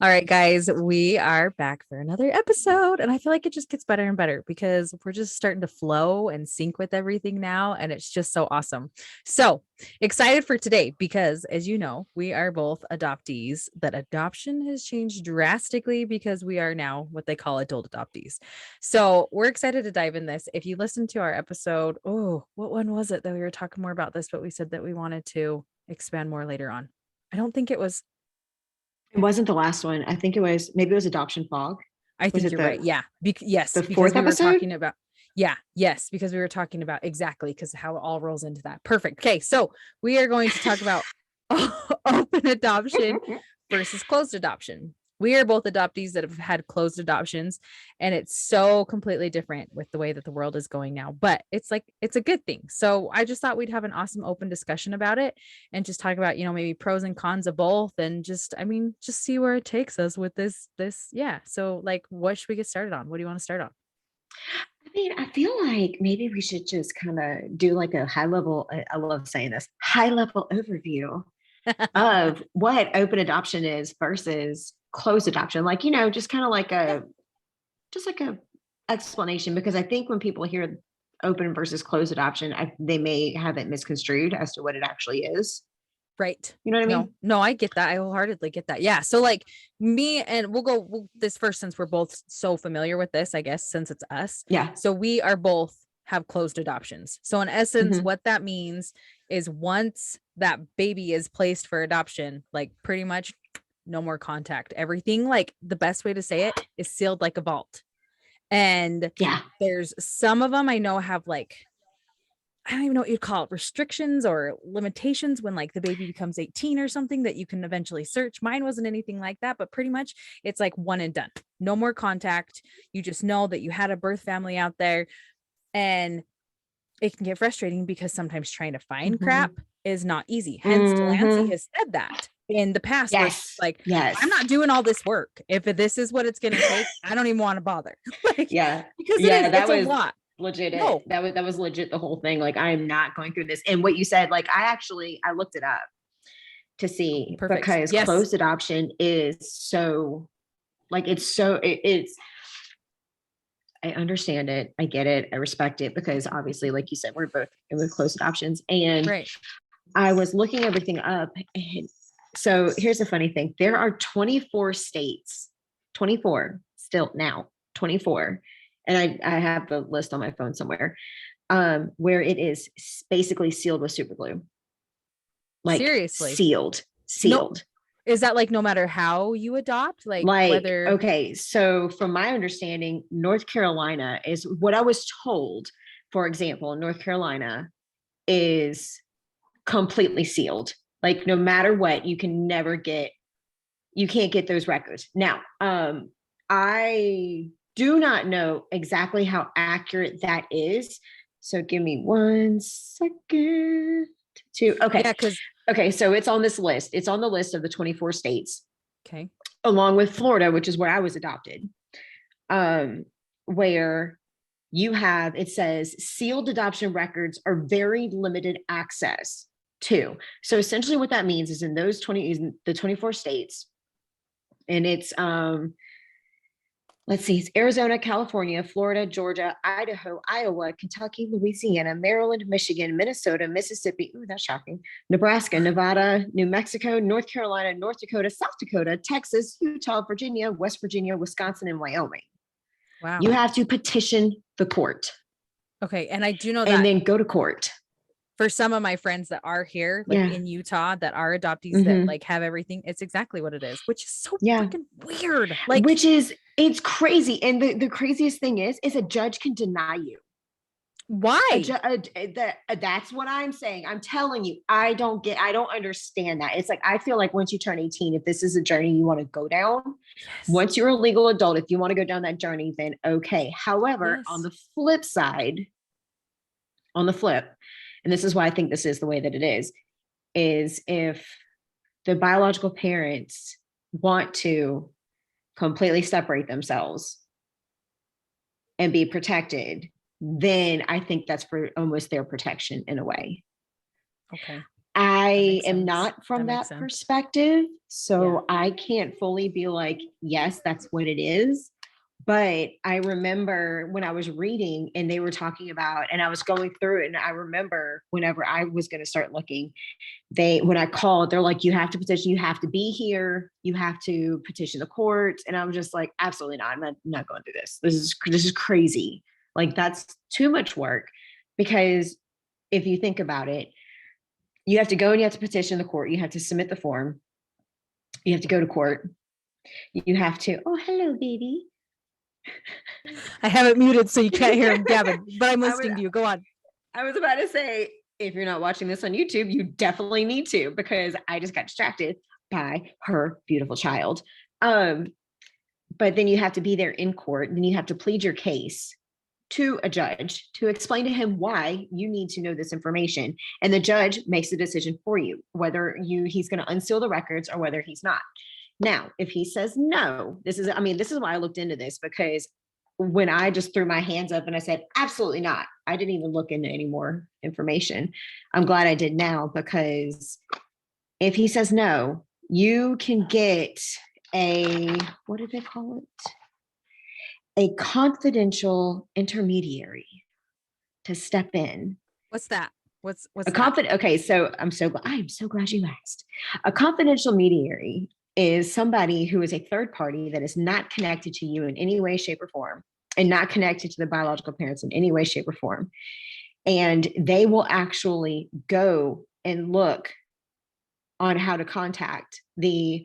All right, guys, we are back for another episode. And I feel like it just gets better and better because we're just starting to flow and sync with everything now. And it's just so awesome. So excited for today because, as you know, we are both adoptees. That adoption has changed drastically because we are now what they call adult adoptees. So we're excited to dive in this. If you listen to our episode, oh, what one was it that we were talking more about this, but we said that we wanted to expand more later on? I don't think it was. It wasn't the last one. I think maybe it was Adoption Fog. I Was think it you're right. Yeah. Yes, the because fourth we were episode? talking about, yeah, yes, because we were talking about exactly because how it all rolls into that. Perfect. Okay. So we are going to talk about open adoption versus closed adoption. We are both adoptees that have had closed adoptions, and it's so completely different with the way that the world is going now. But it's like, it's a good thing. So I just thought we'd have an awesome open discussion about it and just talk about, maybe pros and cons of both and just, I mean, just see where it takes us with this. Yeah. So like, what should we get started on? What do you want to start on? I mean, I feel like maybe we should just kind of do like a high level, I love saying this, high level overview of what open adoption is versus closed adoption. Like, just kind of like Yeah. just like a explanation, because I think when people hear open versus closed adoption, they may have it misconstrued as to what it actually is. Right. You know what I No, mean? no, I get that. I wholeheartedly get that. Yeah. So like me and we'll this first since we're both so familiar with this, I guess, since it's us. Yeah. So we are both have closed adoptions. So in essence, Hmm. what that means is once that baby is placed for adoption, like pretty much no more contact. Everything, like the best way to say it is sealed like a vault. And Yeah. there's some of them I know have like I don't even know what you'd call it, restrictions or limitations when like the baby becomes 18 or something that you can eventually search. Mine wasn't anything like that, but pretty much it's like one and done. No more contact. You just know that you had a birth family out there, and it can get frustrating because sometimes trying to find crap Hmm. is not easy. Hence Delancey Hmm. has said that in the past where she's Yes. like, I'm Yes. not doing all this work. If this is what it's going to take, I don't even want to bother. Like, Yeah. because Yeah, that it's a was lot. legit it. No. That was legit the whole thing. Like, I am not going through this. And what you said, like, I looked it up to see, Perfect. because Yes. closed adoption is so, like, it's I understand it. I get it. I respect it, because obviously, like you said, we're both with closed adoptions. And Right. I was looking everything up. And so here's the funny thing. There are 24 states, 24 still now, 24. And I have the list on my phone somewhere, where it is basically sealed with super glue. Like, Seriously. sealed, No, sealed. is that like no matter how you adopt, like Like, whether okay, so from my understanding, North Carolina is what I was told. For example, North Carolina is completely sealed. Like, no matter what, you can't get those records. Now, I do not know exactly how accurate that is. So give me 1 second to, yeah, okay. because Okay, so it's on this list. It's on the list of the 24 states, okay. along with Florida, which is where I was adopted, um, where it says sealed adoption records are very limited access to. So essentially what that means is in the 24 states, and it's let's see, it's Arizona, California, Florida, Georgia, Idaho, Iowa, Kentucky, Louisiana, Maryland, Michigan, Minnesota, Mississippi, ooh, that's shocking, Nebraska, Nevada, New Mexico, North Carolina, North Dakota, South Dakota, Texas, Utah, Virginia, West Virginia, Wisconsin, and Wyoming. You Wow. have to petition the court Okay. And I do know and that then go to court. for some of my friends that are here, like Yeah. in Utah, that are adoptees that Hmm. like have everything, it's exactly what it is, which is so Yeah. freaking weird. Like, Which is, it's crazy. And the craziest thing is a judge can deny you. why? That's what I'm saying. I'm telling you, I don't understand that. It's like, I feel like once you turn 18, if this is a journey you want to go down, Yes. once you're a legal adult, if you want to go down that journey, then okay. However, on Yes. the flip side, on the flip, and this is why I think this is the way that it is if the biological parents want to completely separate themselves and be protected, then I think that's for almost their protection in a way. Okay. I makes am sense. not from That makes that sense. perspective, so I can't fully be like, yes, that's what it is. But I remember when I was reading and they were talking about, and I was going through it, and I remember whenever I was going to start looking, when I called, they're like, you have to petition, you have to be here, you have to petition the courts. And I was just like, absolutely not. I'm not going through this. This is crazy. Like, that's too much work. Because if you think about it, you have to go and you have to petition the court, you have to submit the form, you have to go to court, you have to, oh, hello, baby. I have it muted so you can't hear him gabbing, but I'm I was- listening to you. Go on. I was about to say, if you're not watching this on YouTube, you definitely need to, because I just got distracted by her beautiful child. But then you have to be there in court, and then you have to plead your case to a judge to explain to him why you need to know this information. And the judge makes the decision for you, whether he's going to unseal the records or whether he's not. Now, if he says no, this is why I looked into this, because when I just threw my hands up and I said, absolutely not, I didn't even look into any more information. I'm glad I did now, because if he says no, you can get what do they call it? A confidential intermediary to step in. What's that? What's A confident. Okay, so I'm so glad you asked. A confidential mediary is somebody who is a third party that is not connected to you in any way, shape, or form, and not connected to the biological parents in any way, shape, or form. And they will actually go and look on how to contact the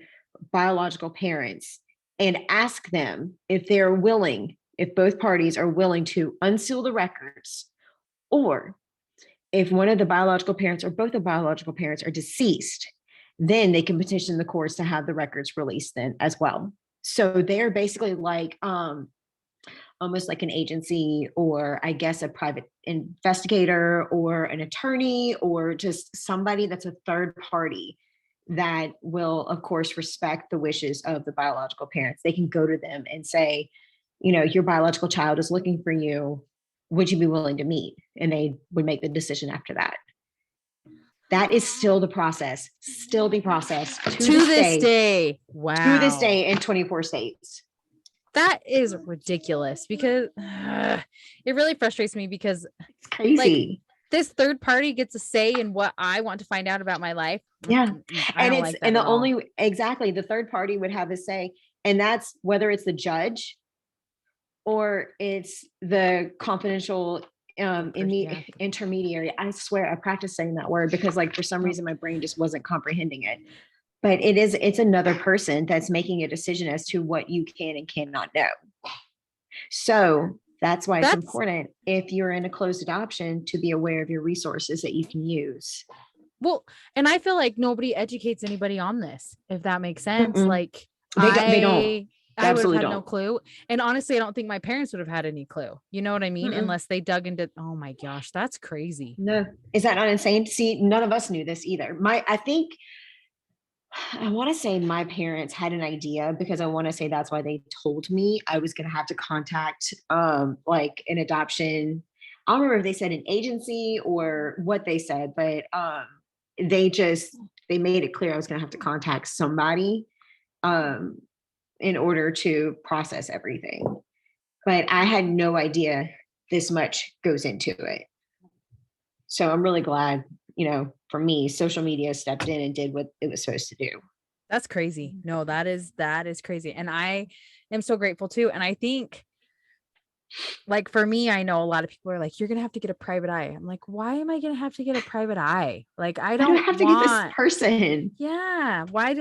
biological parents and ask them if they're willing, if both parties are willing to unseal the records, or if one of the biological parents or both the biological parents are deceased, then they can petition the courts to have the records released then as well. So they're basically like almost like an agency, or I guess a private investigator or an attorney, or just somebody that's a third party that will, of course, respect the wishes of the biological parents. They can go to them and say, your biological child is looking for you. Would you be willing to meet? And they would make the decision after that. That is still the process to this day. Wow. To this day in 24 states. That is ridiculous, because it really frustrates me, because it's crazy. This third party gets a say in what I want to find out about my life. Yeah. Exactly. The third party would have a say. And that's whether it's the judge or it's the confidential intermediary. I swear I practiced saying that word, because for some reason my brain just wasn't comprehending it. But it's another person that's making a decision as to what you can and cannot know. So that's why it's important, if you're in a closed adoption, to be aware of your resources that you can use. Well, and I feel like nobody educates anybody on this, if that makes sense. Mm-mm. Like they don't. I would have had no clue. And honestly, I don't think my parents would have had any clue. You know what I mean? Unless they dug into, oh my gosh, that's crazy. No. Is that not insane? See, none of us knew this either. I want to say my parents had an idea, because I want to say that's why they told me I was going to have to contact like an adoption. I don't remember if they said an agency or what they said, but they made it clear I was going to have to contact somebody in order to process everything. But I had no idea this much goes into it. So I'm really glad, for me, social media stepped in and did what it was supposed to do. That's crazy. No, that is crazy. And I am so grateful too. And I think, for me, I know a lot of people are like, you're going to have to get a private eye. I'm like, why am I going to have to get a private eye? I don't have to get this person. Yeah. Why?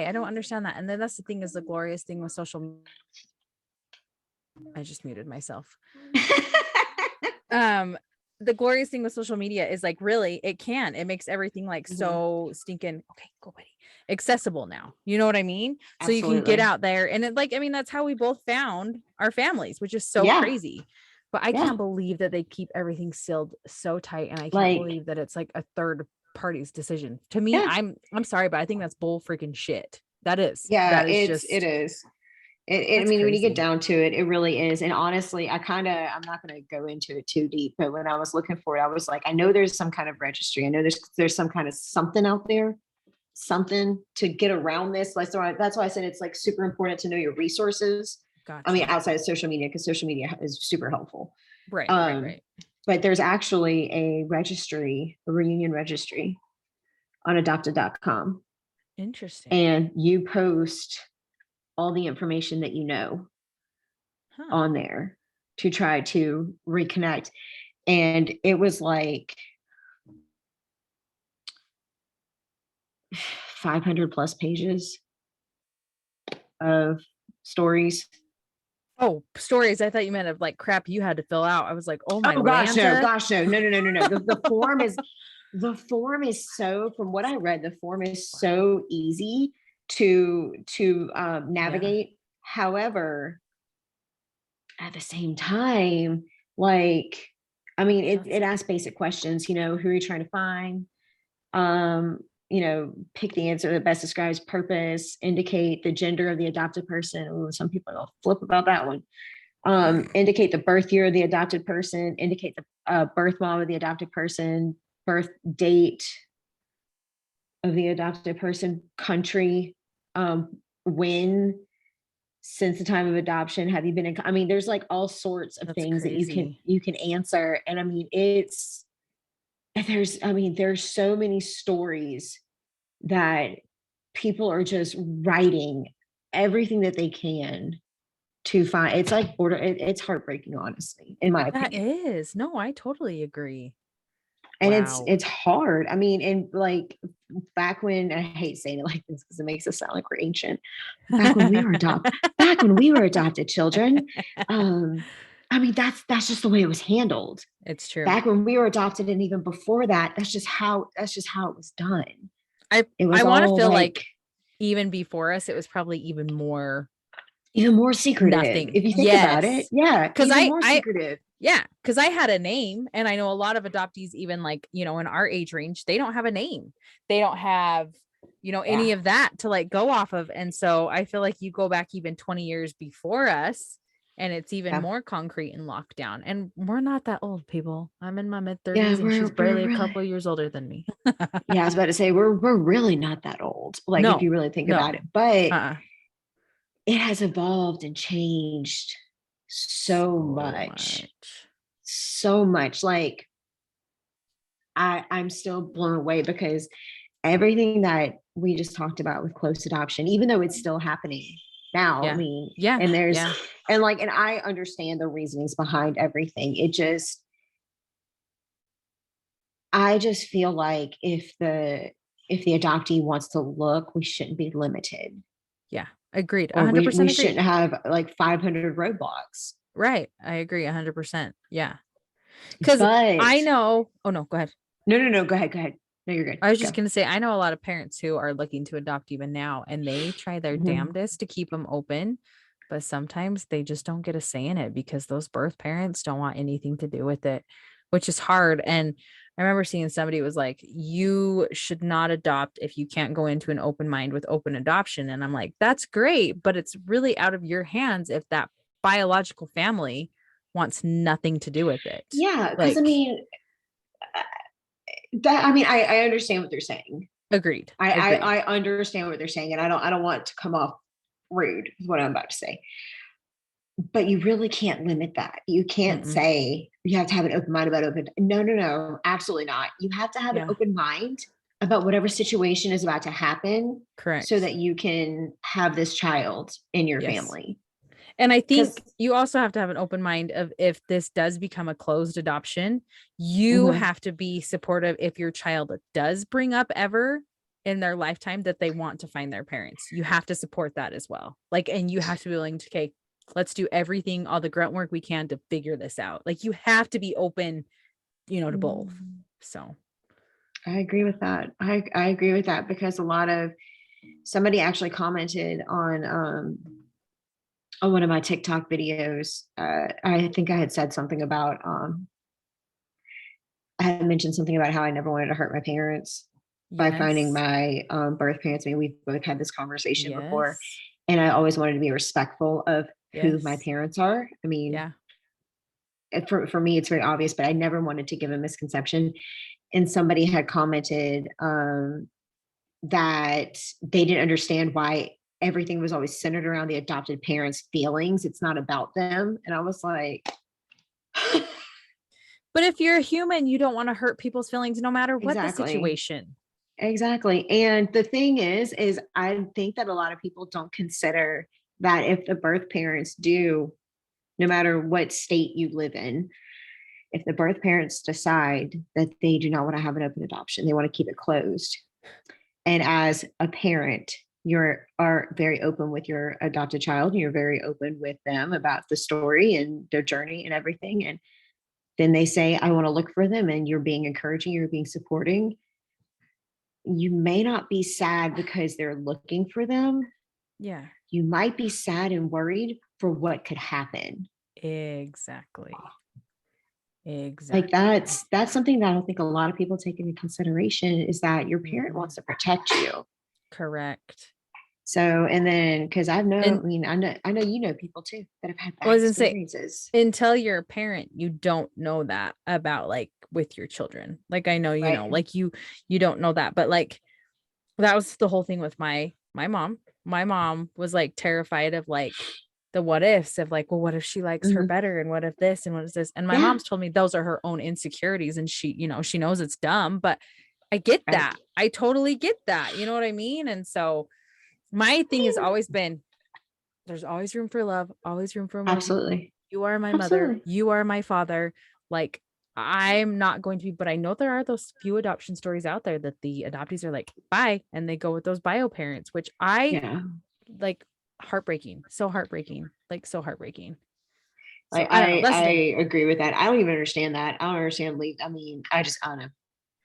I don't understand that. And then that's the thing, is the glorious thing with social. I just muted myself. The glorious thing with social media is really, it makes everything so stinking, okay, go buddy, accessible now. You know what I mean? Absolutely. So you can get out there, and that's how we both found our families, which is so crazy. But I can't believe that they keep everything sealed so tight. And I can't believe that it's a third party's decision. To me, I'm sorry, but I think that's bull freaking shit. That is. Yeah, it is. I That's mean, when you get crazy. down to it, it really is. And honestly, I'm not going to go into it too deep, but when I was looking for it, I was like, I know there's some kind of registry. I know there's some kind of something out there, something to get around this. Like, so that's why I said it's like super important to know your resources. I mean, Gotcha. outside of social media, because social media is super helpful. Right, right, Um, right. but there's actually a registry, a reunion registry on adopted.com, Interesting. and you post all the information that you know Huh. on there to try to reconnect. And it was like 500 plus pages of stories. Oh, stories. I thought you meant of like crap you had to fill out. I was like, oh my Oh gosh, no, Lanta. gosh, no, no, no, no, no, no. The form is so, from what I read, the form is so easy to Yeah. navigate. However, at the same time, like, I mean, it asks basic questions, who are you trying to find? Pick the answer that best describes purpose, indicate the gender of the adopted person. Ooh, some people will flip about that one. Indicate the birth year of the adopted person, indicate the birth mom of the adopted person, birth date of the adopted person, country, when, since the time of adoption, have you been in, I mean, there's like all sorts of That's things that you can crazy. you can answer. And I mean, there's so many stories that people are just writing everything that they can to find. It's like it's heartbreaking, honestly, in my That opinion. is. No, I totally agree. And it's Wow. it's hard. I mean, and like back when, I hate saying it like this because it makes us sound like we're ancient. Back when we were back when we were adopted children, um, I mean, that's just the way it was handled. It's true. Back when we were adopted, and even before that, that's just how it was done. I It I was want to all feel like like even before us, it was probably even more even more secretive. nothing. If you think about it, Yes. yeah, Cause even I more I secretive. yeah, because I had a name and I know a lot of adoptees, even like, in our age range, they don't have a name. They don't have, Yeah. any of that to like go off of. And so I feel like you go back even 20 years before us and it's even Yeah. more concrete and locked down. And we're not that old, people. I'm in my mid Yeah, 30s and she's we're barely a really, couple years older than me. yeah, I was about to say we're really not that old, like if No, you really think about no. it. But Uh-uh. it has evolved and changed so So much. much. So much. Like I'm still blown away because everything that we just talked about with close adoption, even though it's still happening now, I Yeah. mean, Yeah. and there's Yeah. and I understand the reasonings behind everything. I just feel like if the adoptee wants to look, we shouldn't be limited, Yeah. Agreed. or we 100% shouldn't agreed. have like 500 roadblocks. Right. I agree 100%. Yeah. Because But I know, oh no, go ahead. no, no, no, go ahead, go ahead. No, you're good. I was just Go. going to say, I know a lot of parents who are looking to adopt even now, and they try their Mhm. damnedest to keep them open, but sometimes they just don't get a say in it because those birth parents don't want anything to do with it, which is hard. And I remember seeing somebody was like, you should not adopt if you can't go into an open mind with open adoption. And I'm like, that's great, but it's really out of your hands if that biological family wants nothing to do with it. Yeah, because I Like, mean, I understand what they're saying. agreed, I, agreed. I understand what they're saying, and I don't want to come off rude, is what I'm about to say. But you really can't limit that. You can't Mm-mm. say you have to have an open mind about open. No, no, no, absolutely not. You have to have an Yeah, open mind about whatever situation is about to happen so correct. that you can have this child in your Yes. family. And I Because think you also have to have an open mind of if this does become a closed adoption, you mhm, have to be supportive if your child does bring up ever in their lifetime that they want to find their parents. You have to support that as well. Like, and you have to be willing to, okay, let's do everything, all the grunt work we can to figure this out. Like, you have to be open, to both. So, I agree with that. I agree with that because somebody actually commented on one of my TikTok videos. I think I had said something about I had mentioned something about how I never wanted to hurt my parents by finding yes. my birth parents. I mean, we've both had this conversation before, Yes. And I always wanted to be respectful of who my Yes. parents are. I mean, Yeah. for me, it's very obvious, but I never wanted to give a misconception. And somebody had commented that they didn't understand why everything was always centered around the adopted parents' feelings. It's not about them. And I was like, But if you're a human, you don't want to hurt people's feelings no matter what the exactly. situation. Exactly. And the thing is I think that a lot of people don't consider that if the birth parents do, no matter what state you live in, if the birth parents decide that they do not want to have an open adoption, they want to keep it closed. And as a parent, are very open with your adopted child, and you're very open with them about the story and their journey and everything. And then they say, I want to look for them, and you're being encouraging, you're being supporting. You may not be sad because they're looking for them. Yeah. You might be sad and worried for what could happen. Exactly. Like Exactly. that's something that I don't think a lot of people take into consideration, is that your parent wants to protect you. Correct. So, and then because I And mean, I know you know people too that have had I bad was gonna say, experiences. until you're a parent, you don't know that about like with your children. Like I know, you know, Right. like you don't know that, but like that was the whole thing with my mom. My mom was like terrified of like the what ifs of like, well, what if she likes her Mhm. better? And what if this and what is this? And my Yeah. mom's told me those are her own insecurities. And she, you know, she knows it's dumb, but I get Right. that. I totally get that. You know what I mean? And so my thing has always been there's always room for love, always room for more. Absolutely. You are my mother, Absolutely. you are my father. Like I'm not going to be, but I know there are those few adoption stories out there that the adoptees are like, bye, and they go with those bio parents, which I Yeah. like heartbreaking, so heartbreaking, like so heartbreaking. So Like I don't know. That's I the thing. agree with that. I don't even understand that. I don't understand leave. I mean, I don't know.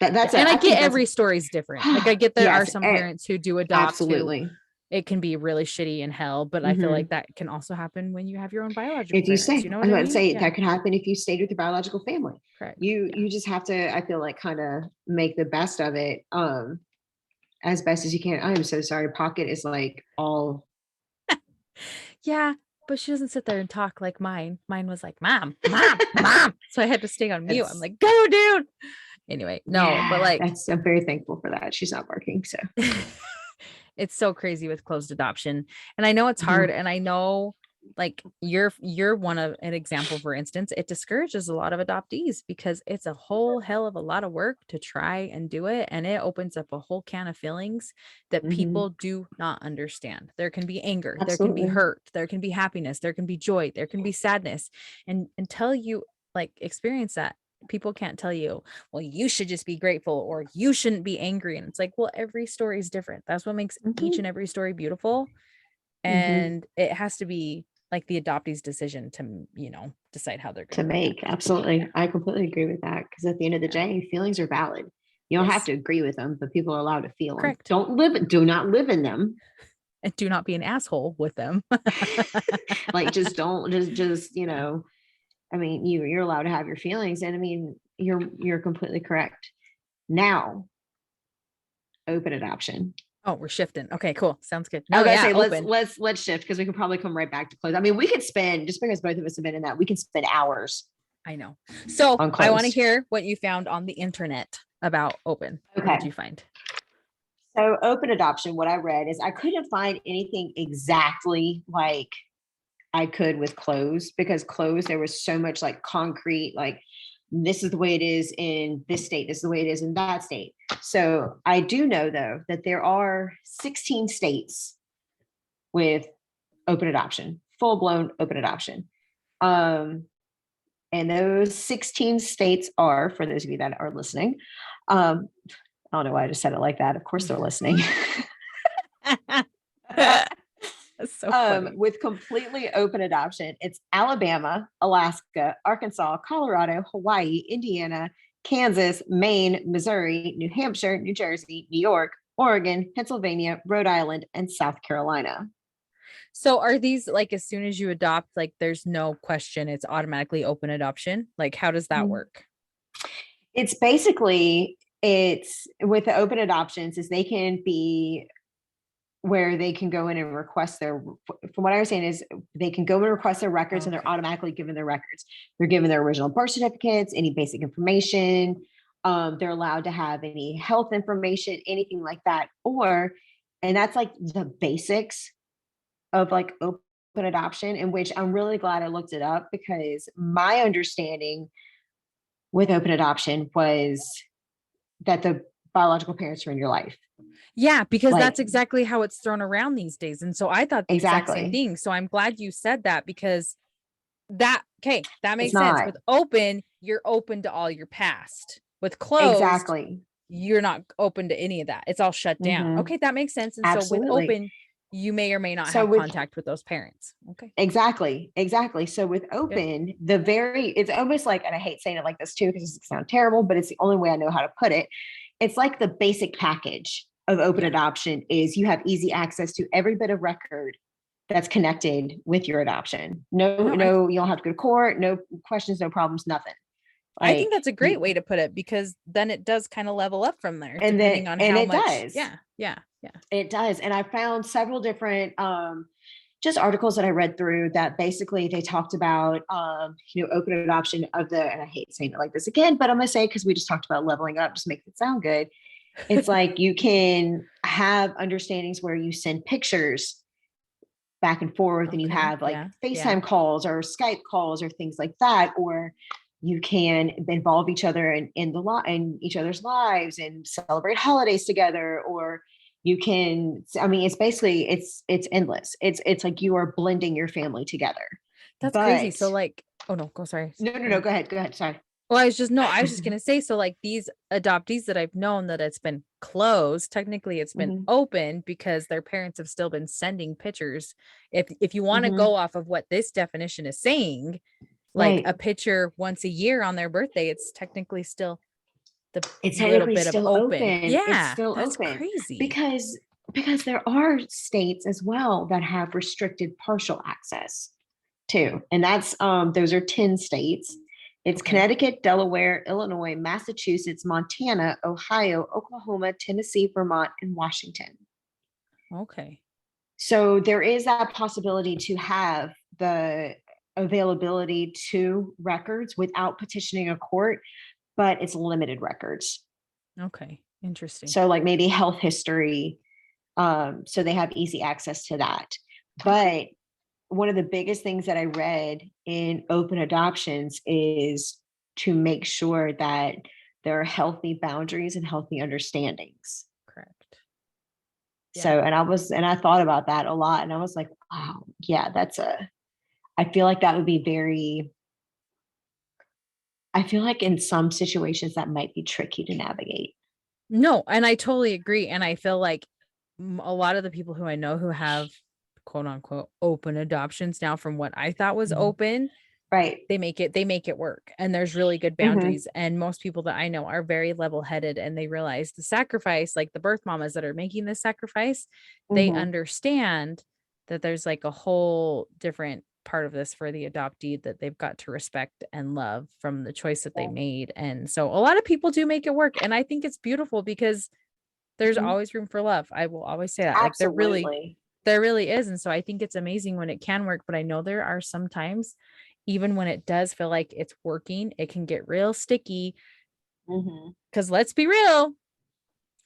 Yeah. That's And I I get think that's every story's different. Like I get there are yes, some parents who do adopt who absolutely. it can be really shitty in hell, but I feel like Hmm. that can also happen when you have your own biological If you parents. You stay, know I what was I about to mean? say Yeah. that could happen if you stayed with your biological family. Correct. You Yeah. you just have to, I feel like, kind of make the best of it, as best as you can. I am so sorry. Pocket is like all Yeah, but she doesn't sit there and talk like mine. Mine was like, "Mom, mom, mom." So I had to stay on mute. I'm it's like, "Go, dude." Anyway, no, but yeah, like that's I'm very thankful for that. She's not barking. So it's so crazy with closed adoption. And I know it's hard mhm. and I know like you're one of an example for instance, it discourages a lot of adoptees because it's a whole hell of a lot of work to try and do it and it opens up a whole can of feelings that Mhm. people do not understand. There can be anger, there can be Absolutely. hurt, there can be happiness, there can be joy, there can be sadness. And until you like experience that, people can't tell you, well, you should just be grateful or you shouldn't be angry. And it's like, well, every story is different. That's what makes each and Mhm. every story beautiful. Mhm. And it has to be like the adoptee's decision to, decide how they're going To to make. react. Yeah. Absolutely. I completely agree with that, because at the end of the Yeah. day, feelings are valid. You don't have Yes. to agree with them, but people are allowed to feel them. Correct. Do not live in them. And do not be an asshole with them. Like just don't just, I mean, you're allowed to have your feelings, and I mean, you're completely correct. Now, open adoption. Oh, we're shifting. Okay, cool. Sounds good. I No, was gonna yeah, say open. let's shift, because we can probably come right back to close. I mean, we could spend, just because both of us have been in that, we can spend hours I know. So on I want to closed. hear what you found on the internet about open. What did Okay. you find? So open adoption, what I read is I couldn't find anything exactly like I could with clothes, because clothes, there was so much like concrete, like this is the way it is in this state, this is the way it is in that state. So I do know though that there are 16 states with open adoption, full blown open adoption. Um, and those 16 states are, for those of you that are listening, I don't know why I just said it like that. Of course they're listening. That's so funny. With completely open adoption, it's Alabama, Alaska, Arkansas, Colorado, Hawaii, Indiana, Kansas, Maine, Missouri, New Hampshire, New Jersey, New York, Oregon, Pennsylvania, Rhode Island, and South Carolina. So are these like as soon as you adopt, like there's no question, it's automatically open adoption? Like how does that Mm. work? It's basically, it's with the open adoptions, is they can be where they can go in and request their, from what I understand is they can go and request their records and they're Okay. automatically given their records. They're given their original birth certificates, any basic information. They're allowed to have any health information, anything like that. Or, and that's like the basics of like open adoption, in which I'm really glad I looked it up, because my understanding with open adoption was that the biological parents are in your life. Yeah, because Like, that's exactly how it's thrown around these days. And so I thought the exact same exactly. thing. So I'm glad you said that, because that It's makes sense. not. With open, you're open to all your past. With closed, Exactly. you're not open to any of that. It's all shut down. Hmm. Okay, that makes sense. And so with Absolutely. open, you may or may not So have with contact with those parents. Okay. exactly. So with Good. open, it's almost like, and I hate saying it like this too, because it sounds terrible, but it's the only way I know how to put it. It's like the basic package of open Yeah. adoption is you have easy access to every bit of record that's connected with your adoption. No, You don't have to go to court, no questions, no problems, nothing. I think Like that's a great way to put it, because then it does kind of level up from there, and then depending on and how it much. does. Yeah. Yeah. Yeah. It does. And I found several different just articles that I read through that basically they talked about open adoption of the, and I hate saying it like this again, but I'm gonna say it because we just talked about leveling up, just make it sound good. It's like you can have understandings where you send pictures back and forth and you Okay. have like Yeah. Yeah. FaceTime calls or Skype calls or things like that, or you can involve each other in each other's lives and celebrate holidays together, or you can, I mean, it's basically it's endless. It's like you are blending your family together. That's crazy. But So like, oh no, go sorry. no, go ahead. Go ahead. Sorry. Well, I was just gonna say, so like these adoptees that I've known that it's been closed, technically it's been Hmm. open because their parents have still been sending pictures. If you want to Hmm. go off of what this definition is saying, like Right. a picture once a year on their birthday, it's technically still the It's little technically bit of still open. open. It's Yeah, still that's open crazy. because there are states as well that have restricted partial access too. And that's those are 10 states. It's Okay. Connecticut, Delaware, Illinois, Massachusetts, Montana, Ohio, Oklahoma, Tennessee, Vermont, and Washington. Okay. So there is that possibility to have the availability to records without petitioning a court, but it's limited records. Okay. Interesting. So like maybe health history. So they have easy access to that. Okay. But one of the biggest things that I read in open adoptions is to make sure that there are healthy boundaries and healthy understandings. Correct. Yeah. So, and I thought about that a lot, and I was like, wow, yeah, I feel like that would be I feel like in some situations that might be tricky to navigate. No, and I totally agree. And I feel like a lot of the people who I know who have quote unquote open adoptions now, from what I thought was Mhm. open, Right. they make it work, and there's really good Hmm. boundaries. And most people that I know are very level headed, and they realize the sacrifice, like the birth mamas that are making this sacrifice, they Hmm. understand that there's like a whole different part of this for the adoptee that they've got to respect and love from the choice that they made. And so a lot of people do make it work, and I think it's beautiful because there's Hmm. always room for love. I will always say that. Like Absolutely. there really is. And so I think it's amazing when it can work, but I know there are some times, even when it does feel like it's working, it can get real sticky. Hmm. Cause let's be real,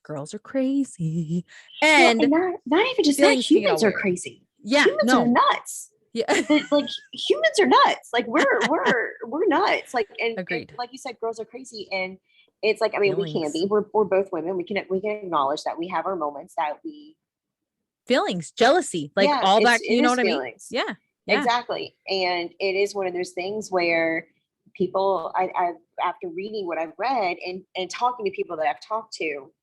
girls are crazy. Well, and And not even just that, feelings can get all humans are weird. crazy. Yeah, Humans are no. nuts. Yeah. Like humans are nuts. Like we're nuts. Like and Agreed. like you said, girls are crazy. And it's like, I mean, we can Feelings. be. We're both women. We can acknowledge that we have our moments that we, Feelings, jealousy, like yeah, all that, it you know is what I mean? feelings. Yeah. Yeah. Exactly. And it is one of those things where people, I after reading what I've read and talking to people that I've talked to,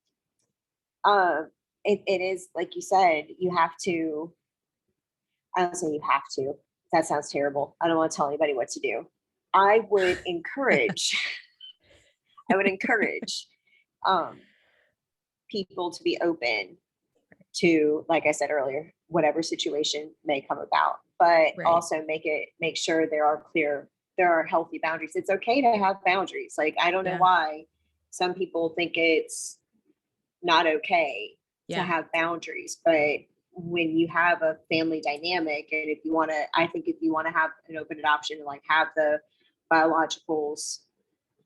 um, it is like you said, you have to, I don't say you have to. That sounds terrible. I don't want to tell anybody what to do. I would encourage, I would encourage um, people to be open to, like I said earlier, whatever situation may come about, but Right. also make sure there are healthy boundaries. It's okay to have boundaries. Like, I don't know Yeah. why some people think it's not okay to Yeah. have boundaries, but when you have a family dynamic, and if you want to, I think if you want to have an open adoption and like have the biologicals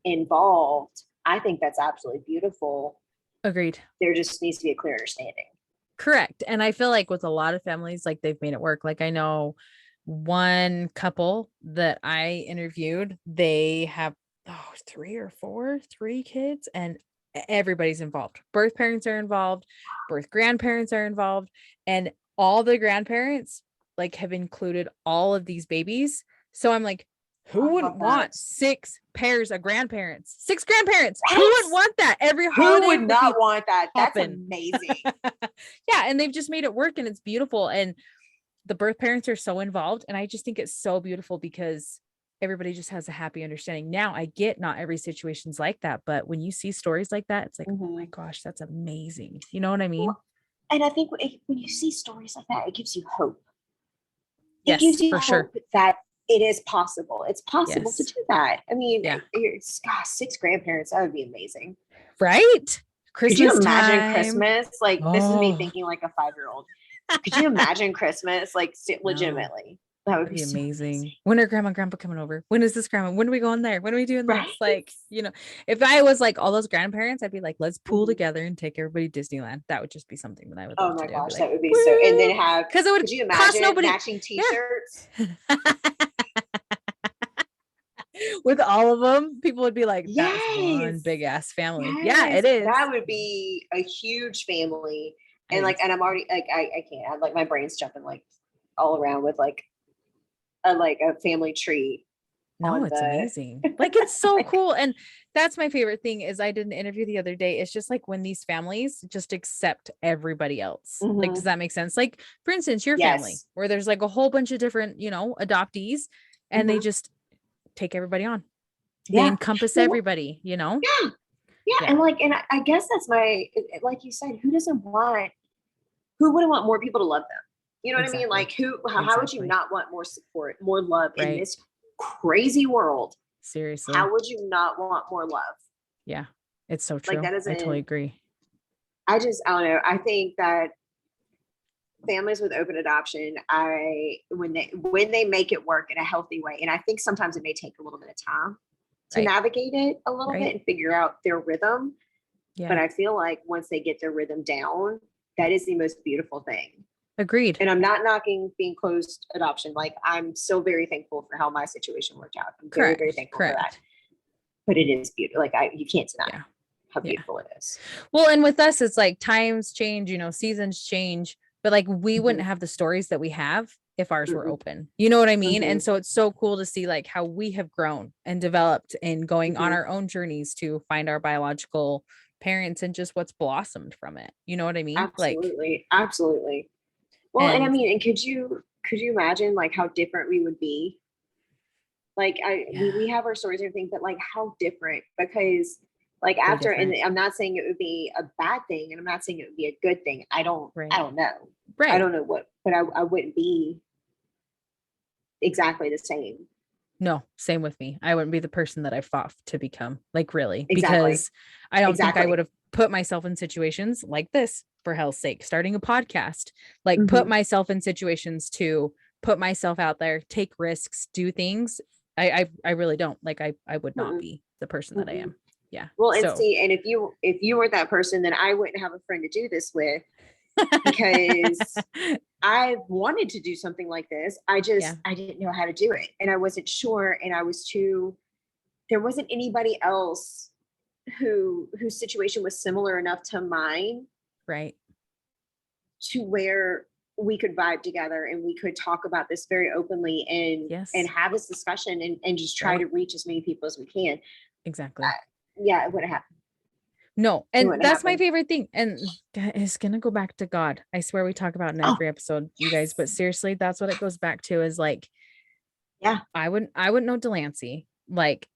involved, I think that's absolutely beautiful. Agreed. There just needs to be a clear understanding. Correct. And I feel like with a lot of families, like they've made it work. Like I know one couple that I interviewed, they have three kids, and everybody's involved. Birth parents are involved, birth grandparents are involved, and all the grandparents like have included all of these babies. So I'm like, I who love wouldn't want that. 6 pairs of grandparents? 6 grandparents. Who Yes! wouldn't want that? Every Who holiday would be not want that? That's poppin'. amazing. Yeah, and they've just made it work, and it's beautiful, and the birth parents are so involved, and I just think it's so beautiful because everybody just has a happy understanding. Now I get not every situation's like that, but when you see stories like that, it's like, oh my Mhm. gosh, that's amazing. You know what I mean? Well, and I think when you see stories like that, it gives you hope. It Yes, gives you for sure. hope that it is possible. It's possible to Yes. do that. I mean, Yeah. it's, gosh, 6 grandparents, that would be amazing. Right? Could you Christmas imagine time. Christmas? Like, this is me Oh, thinking like a 5-year-old. Could you imagine Christmas? Like, no, legitimately, that would that'd be be so amazing. amazing. When are grandma and grandpa coming over? When is this grandma? When are we going there? When are we doing Right? this? Like, if I was like all those grandparents, I'd be like, let's pool Mhm. together and take everybody to Disneyland. That would just be something that I would Oh love to my do. I'd be gosh, like, that would be so. And then woo, have, because it would could you cost imagine nobody. matching Yeah. t-shirts? With all of them, people would be like, that's one Yes. big ass family. Yeah, Yes. it is. That would be a huge family. It And like, is. and I'm already like, I can't, I'm like, my brain's jumping like all around with like a family tree No, on it's the amazing. Like it's so like, cool. And that's my favorite thing is I did an interview the other day. It's just like when these families just accept everybody else. Like, does mhm. that make sense? Like, for instance, your family, Yes. where there's like a whole bunch of different, adoptees, and they Mhm. just take everybody on. They Yeah. encompass Well, everybody. yeah. Yeah. Yeah, And like, and I guess that's like you said, who wouldn't want more people to love them? You know what I mean? exactly. Like, how would you Exactly. not want more support, more love in Right. this crazy world? Seriously. How would you not want more love? Yeah. It's so Like, true. that I totally doesn't, agree. I don't know. I think that families with open adoption, when they make it work in a healthy way, and I think sometimes it may take a little bit of time to Right. navigate it a little Right. bit and figure out their rhythm. But Yeah. I feel like once they get their rhythm down, that is the most beautiful thing. Agreed. And I'm not knocking being closed adoption. Like, I'm so very thankful for how my situation worked out. I'm very, very Correct. thankful for that. Correct. But it is beautiful. Like, you can't deny Yeah. how Yeah. beautiful it is. Well, and with us, it's like times change, seasons change, but like we Mhm. wouldn't have the stories that we have if ours were Mm-mm. open. You know what I mean? And Mhm. so it's so cool to see like how we have grown and developed and going on Mhm. our own journeys to find our biological parents and just what's blossomed from it. You know what I mean? Like, Absolutely. Absolutely. Well, and I and mean, and could you imagine like how different we would be? Like, we yeah, have our stories and everything, but like how different, because like way after, and different. I'm not saying it would be a bad thing, and I'm not saying it would be a good thing. I Right. don't know. I Right. don't know what, but I wouldn't be exactly the same. No, same with me. I wouldn't be the person that I fought to become, like really, Exactly. because I don't think I would Exactly. have put myself in situations like this for hell's sake, starting a podcast, like put Mhm. myself in situations to put myself out there, take risks, do things. I really don't like I would not Mm-mm. be the person that I Mm-mm. am. Yeah. Well, and So see, and if you weren't that person, then I wouldn't have a friend to do this with, because I wanted to do something like this. yeah, I didn't know how to do it, and I wasn't sure, and I was too. There wasn't anybody else whose situation was similar enough to mine right. to where we could vibe together and we could talk about this very openly and Yes. have this discussion and just try to Right. reach as many people as we can. Exactly. Yeah, it wouldn't happen. No, It and wouldn't that's my happen. favorite thing. And that is gonna go back to God. I swear we talk about in Oh, every episode, you guys, but yes. seriously, that's what it goes back to is like Yeah. I wouldn't know Delancey. Like,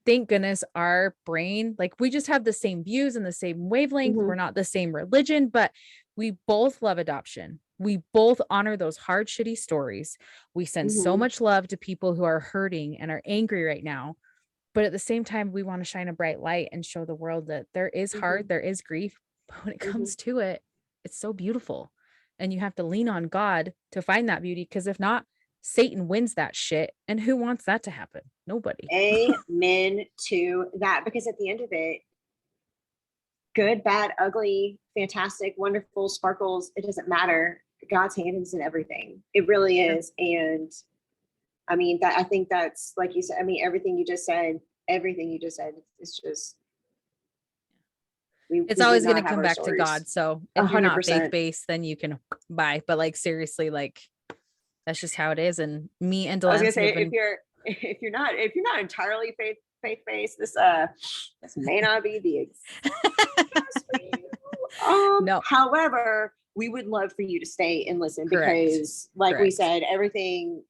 thank goodness our brain, like we just have the same views and the same wavelength. Mm-hmm. We're not the same religion, but we both love adoption. We both honor those hard, shitty stories. We send so Mm-hmm. much love to people who are hurting and are angry right now. But at the same time, we want to shine a bright light and show the world that there is Mm-hmm. hard, there is grief. But when it Mm-hmm. comes to it, it's so beautiful. and you have to lean on God to find that beauty. Because if not, Satan wins that shit. And who wants that to happen? Nobody. Amen to that. Because at the end of it, good, bad, ugly, fantastic, wonderful, sparkles, it doesn't matter. God's hand is in everything. It really is. And I mean, that I think that's like you said, I mean, everything you just said is just It's we always would going not to have come our back to stories. God. So if you're not 100%. faith-based, then you can buy. But like seriously, like that's just how it is. And me and I was gonna Delancey say have been if you're not entirely faith-based, this may not be the podcast for you. No. However, we would love for you to stay and listen. Correct. Because like we Correct. said, everything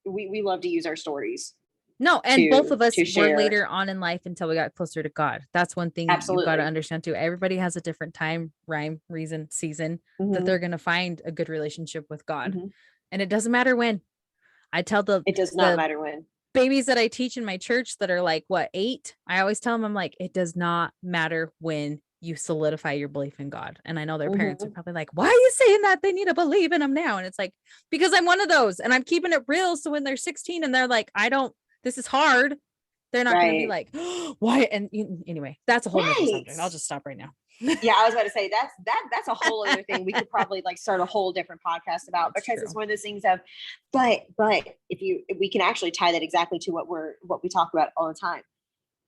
we love to use our stories. No, and both of us to were share. later on in life until we got closer to God. That's one thing you've got to Absolutely. understand too. Everybody has a different time, rhyme, reason, season that they're going to find a good relationship with God. And it doesn't matter when. I tell It does not matter when. babies that I teach in my church that are like, what, 8? I always tell them, I'm like, it does not matter when you solidify your belief in God. And I know their parents are probably like, why are you saying that? They need to believe in him now. And it's like, because I'm one of those and I'm keeping it real. So when they're 16 and they're like, this is hard, they're not going to be like, oh, why? And anyway, that's a whole nother subject. I'll just stop right now. Yeah, I was about to say that's a whole other thing we could probably like start a whole different podcast about. That's because true. It's one of those things of, but if we can actually tie that exactly to what we talk about all the time.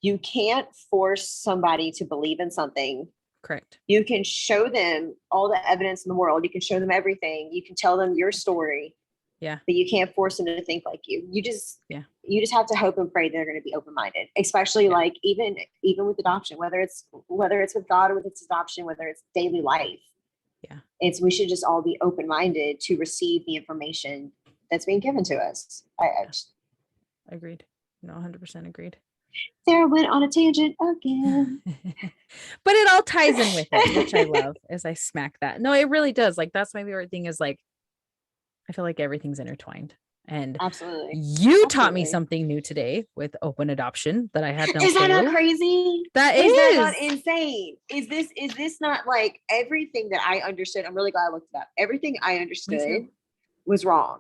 You can't force somebody to believe in something. Correct. You can show them all the evidence in the world. You can show them everything. You can tell them your story. Yeah. But you can't force them to think like you. You just have to hope and pray they're going to be open-minded, especially like even with adoption, whether it's with God or with its adoption, whether it's daily life. Yeah. We should just all be open-minded to receive the information that's being given to us. Agreed. No, 100% agreed. Sarah went on a tangent again. But it all ties in with it, which I love as I smack that. No, it really does. Like, that's my favorite thing is like, I feel like everything's intertwined. And absolutely, you taught me something new today with open adoption that I had no clue. Is that not crazy? That is that not insane? Is this not like everything that I understood? I'm really glad I looked it up. Everything I understood was wrong.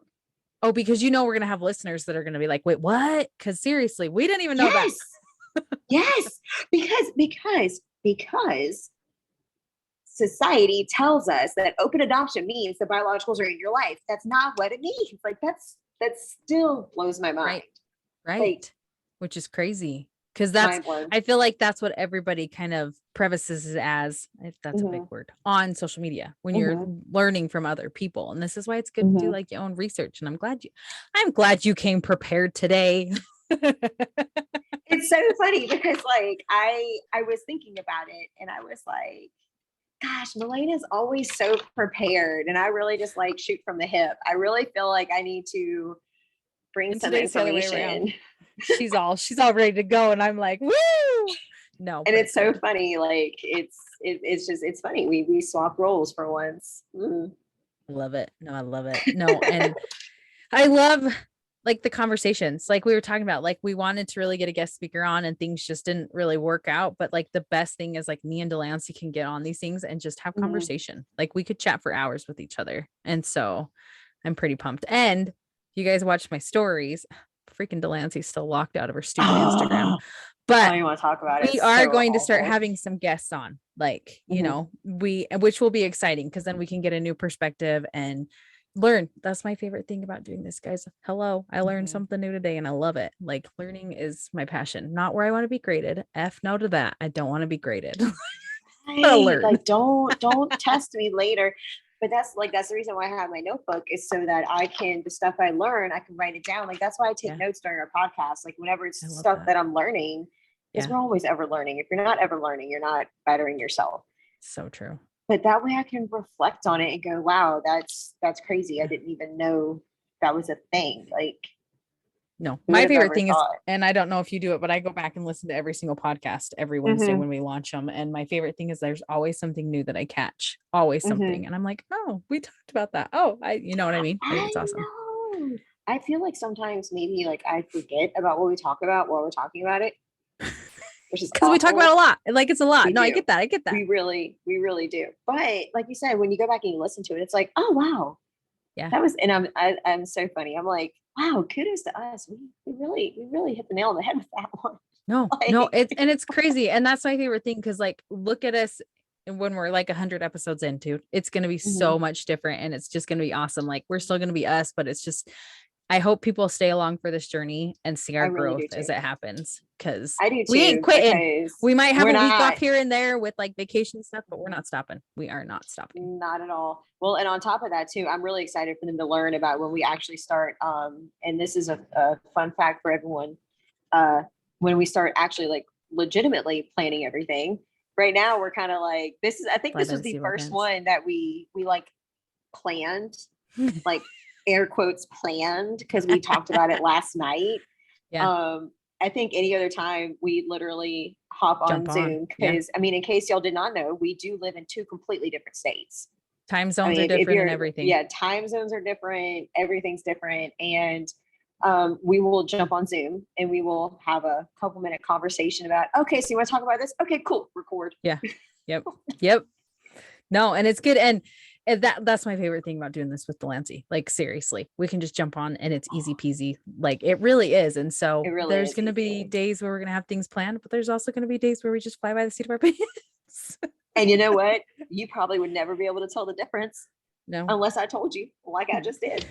Oh, because we're going to have listeners that are going to be like, wait, what? Because seriously, we didn't even know that. Yes, because society tells us that open adoption means the biologicals are in your life. That's not what it means. Like that still blows my mind. Right. Like, which is crazy. Because I feel like that's what everybody kind of prefaces it as, if that's a big word, on social media when you're learning from other people. And this is why it's good to do like your own research. And I'm glad you came prepared today. It's so funny because like I was thinking about it and I was like, gosh, Melena's always so prepared. And I really just like shoot from the hip. I really feel like I need to bring some information. She's all ready to go. And I'm like, woo! No. And it's so funny. Like it's funny. We swap roles for once. I love it. No, I love it. No. And I love like the conversations, like we were talking about, like we wanted to really get a guest speaker on and things just didn't really work out. But like the best thing is like me and Delancey can get on these things and just have conversation. Like we could chat for hours with each other. And so I'm pretty pumped. And you guys watched my stories. Freaking Delancey's still locked out of her stupid Instagram. But I don't want to talk about it. We are going to start having some guests on, like, which will be exciting because then we can get a new perspective and learn. That's my favorite thing about doing this, guys. Hello, I learned something new today and I love it. Like learning is my passion, not where I want to be graded. F no to that. I don't want to be graded. Like don't test me later. But that's the reason why I have my notebook, is so that I can, the stuff I learn, I can write it down. Like that's why I take notes during our podcast. Like whenever it's stuff that I'm learning, because we're always ever learning. If you're not ever learning, you're not bettering yourself. So true. But that way I can reflect on it and go, wow, that's crazy. I didn't even know that was a thing. Like, no, my favorite thing is, and I don't know if you do it, but I go back and listen to every single podcast every Wednesday when we launch them. And my favorite thing is there's always something new that I catch, always something. And I'm like, oh, we talked about that. Oh, you know what I mean? I think it's awesome. Know. I feel like sometimes maybe like I forget about what we talk about while we're talking about it. which is Because we talk about awful. a lot. Like it's a lot. We No, I do. get that. I get that. We really do. But like you said, when you go back and you listen to it, it's like, oh wow, Yeah. that was. And I'm so funny. I'm like, wow, kudos to us. We really hit the nail on the head with that one. No, no, it's crazy. And that's my favorite thing. Cause like look at us when we're like 100 episodes into, it's gonna be so Mhm. much different and it's just gonna be awesome. Like we're still gonna be us, but it's just I hope people stay along for this journey and see I our really growth do as too. it happens. Cause I do we ain't too, quitting. because We might have we're a week off not. here and there with like vacation stuff, but we're not stopping. We are not stopping. Not at all. Well, and on top of that too, I'm really excited for them to learn about when we actually start. And this is a fun fact for everyone. When we start actually like legitimately planning everything. Right now, we're kind of like this is. I think Fly this by was the seat the of our first pants. one that we like planned, like air quotes planned, because we talked about it last night. Yeah. I think any other time we literally hop on Jump on. Zoom Yeah. because I mean, in case y'all did not know, we do live in two completely different states. Time I zones mean, are if different and you're, everything. yeah, time zones are different, everything's different. And we will jump on Zoom and we will have a couple minute conversation about, okay, so you want to talk about this? Okay, cool, record. Yeah. Yep. Yep. No, and it's good. And that's my favorite thing about doing this with Delancey. Like seriously, we can just jump on and it's easy peasy. Like it really is. And so It really there's is going to be easy. days where we're going to have things planned, but there's also going to be days where we just fly by the seat of our pants. And you know what? You probably would never be able to tell the difference No. unless I told you, like I just did.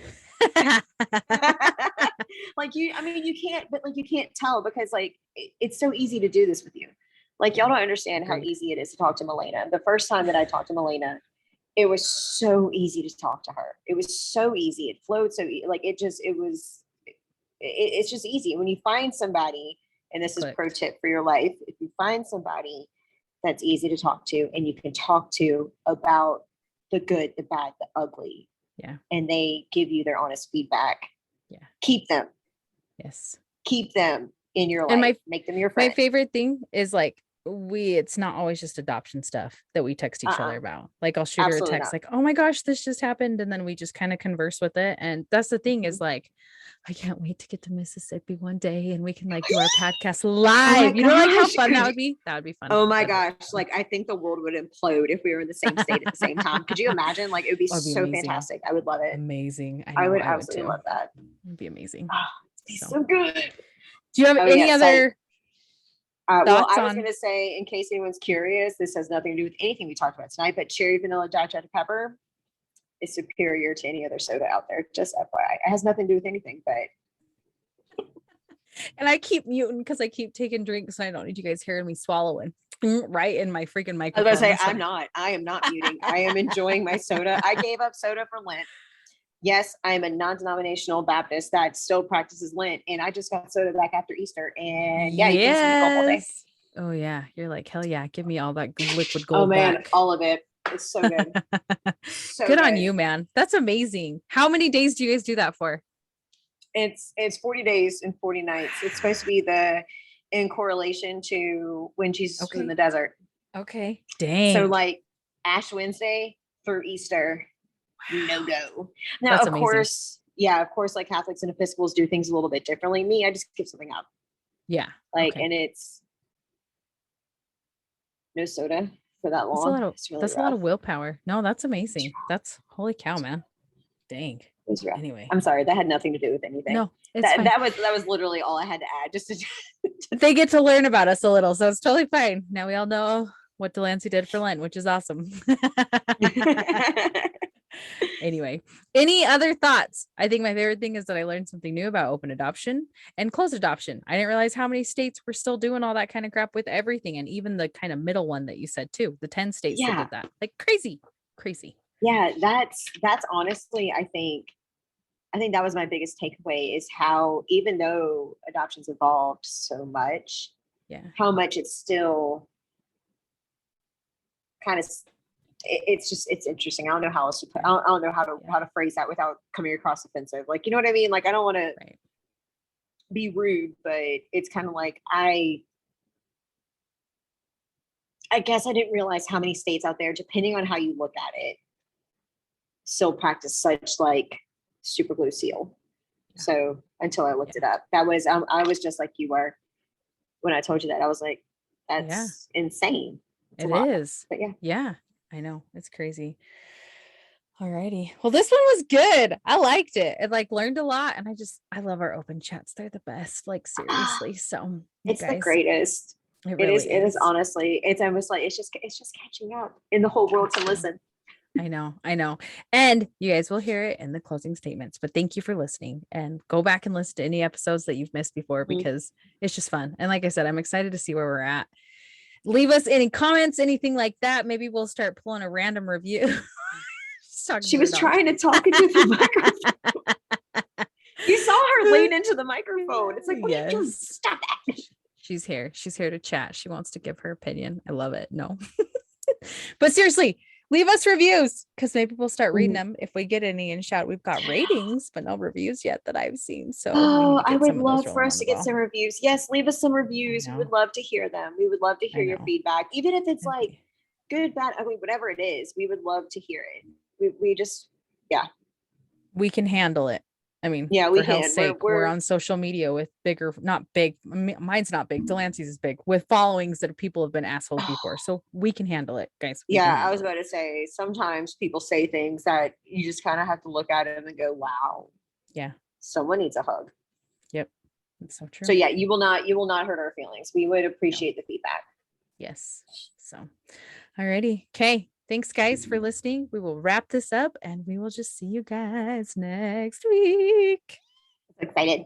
Like you, I mean, you can't, but like you can't tell because like it's so easy to do this with you. Like y'all don't understand how Agreed. easy it is to talk to Milena. The first time that I talked to Milena, it was so easy to talk to her. It was so easy. It flowed so like it was. It's just easy when you find somebody, and this is pro Clicked. tip for your life. If you find somebody that's easy to talk to, and you can talk to about the good, the bad, the ugly, Yeah. and they give you their honest feedback. Yeah. Keep them. Yes. Keep them in your And life. Make them your friend. My favorite thing is like it's not always just adoption stuff that we text each other about. Like I'll shoot Absolutely her a text not. like, oh my gosh, this just happened. And then we just kind of converse with it. And that's the thing is like, I can't wait to get to Mississippi one day and we can like do our podcast live. You know, like how gosh. fun that would be? That would be fun. Oh my That'd be gosh. Like I think the world would implode if we were in the same state at the same time. Could you imagine? Like it would be That'd be so amazing. fantastic. I would love it. amazing. I would too. absolutely love that. It'd be amazing. Oh, it'd be so good. Do you have any yes, other well, thoughts I was on? going to say, in case anyone's curious, this has nothing to do with anything we talked about tonight, but cherry vanilla Dr. Pepper is superior to any other soda out there. Just FYI, it has nothing to do with anything, but. And I keep muting because I keep taking drinks, so I don't need you guys hearing me swallowing right in my freaking I was microphone. going to say, That's I'm fine. not. I am not muting. I am enjoying my soda. I gave up soda for Lent. Yes, I'm a non-denominational Baptist that still practices Lent, and I just got soda back after Easter. And yeah, you can see me gulp all day. Yes. Oh yeah, you're like hell yeah, give me all that liquid gold. Oh man, back. all of it. It's so good. So good on you, man. That's amazing. How many days do you guys do that for? It's 40 days and 40 nights. It's supposed to be in correlation to when Jesus was in the desert. Okay. Dang. So like Ash Wednesday through Easter, no go. Now, That's of amazing. course, yeah, of course, like Catholics and Episcopals do things a little bit differently. Me, I just give something up. Yeah. Like, okay. and it's no soda for that long. That's a lot of willpower. No, that's amazing. That's holy cow, man. Dang. Anyway, I'm sorry, that had nothing to do with anything. No, it's fine. that was literally all I had to add. Just to they get to learn about us a little, so it's totally fine. Now we all know what Delancey did for Lent, which is awesome. Anyway, any other thoughts? I think my favorite thing is that I learned something new about open adoption and closed adoption. I didn't realize how many states were still doing all that kind of crap with everything, and even the kind of middle one that you said too, the 10 states that did that. Like crazy. Yeah, that's honestly, I think that was my biggest takeaway is how even though adoption's evolved so much, how much it's still kind of it's interesting. I don't know how else to put. I don't know how to phrase that without coming across offensive. Like, you know what I mean? Like, I don't want to be rude, but it's kind of like I guess I didn't realize how many states out there, depending on how you look at it, still practice such like super glue seal. So until I looked it up, that was I was just like you were when I told you that. I was like, That's insane. It's a It lot. is. But yeah. Yeah, I know. It's crazy. Alrighty. Well, this one was good. I liked it. It like learned a lot. And I love our open chats. They're the best. Like seriously. So you It's the guys, greatest. it It is. really It is is. honestly. It's almost like it's just catching up in the whole world to listen. I know. And you guys will hear it in the closing statements. But thank you for listening and go back and listen to any episodes that you've missed before Mhm. because it's just fun. And like I said, I'm excited to see where we're at. Leave us any comments, anything like that. Maybe we'll start pulling a random review. Just talking She to her was dog. trying to talk into the microphone. You saw her lean into the microphone. It's like, what are you doing? Yes. Stop that. She's here. She's here to chat. She wants to give her opinion. I love it. No. But seriously, leave us reviews because maybe we'll start reading them if we get any and shout. We've got ratings, but no reviews yet that I've seen. So we need Oh, to I get would some of those love for rolling us on to as get well. some reviews. Yes, leave us some reviews. We know. would love to hear them. We would love to hear I your know. feedback, even if it's like Okay. good, bad. I mean, whatever it is, we would love to hear it. We just, We can handle it. I mean, yeah, for we hell's can. sake, we're We're on social media with bigger, not big. Mine's not big. Delancey's is big with followings that people have been assholes before. So we can handle it, guys. We can yeah. I handle was it. about to say sometimes people say things that you just kind of have to look at them and go, "Wow, Yeah. someone needs a hug." Yep. It's so true. So yeah, you will not hurt our feelings. We would appreciate the feedback. Yes. So, alrighty. Okay. Thanks, guys, for listening. We will wrap this up and we will just see you guys next week. Excited.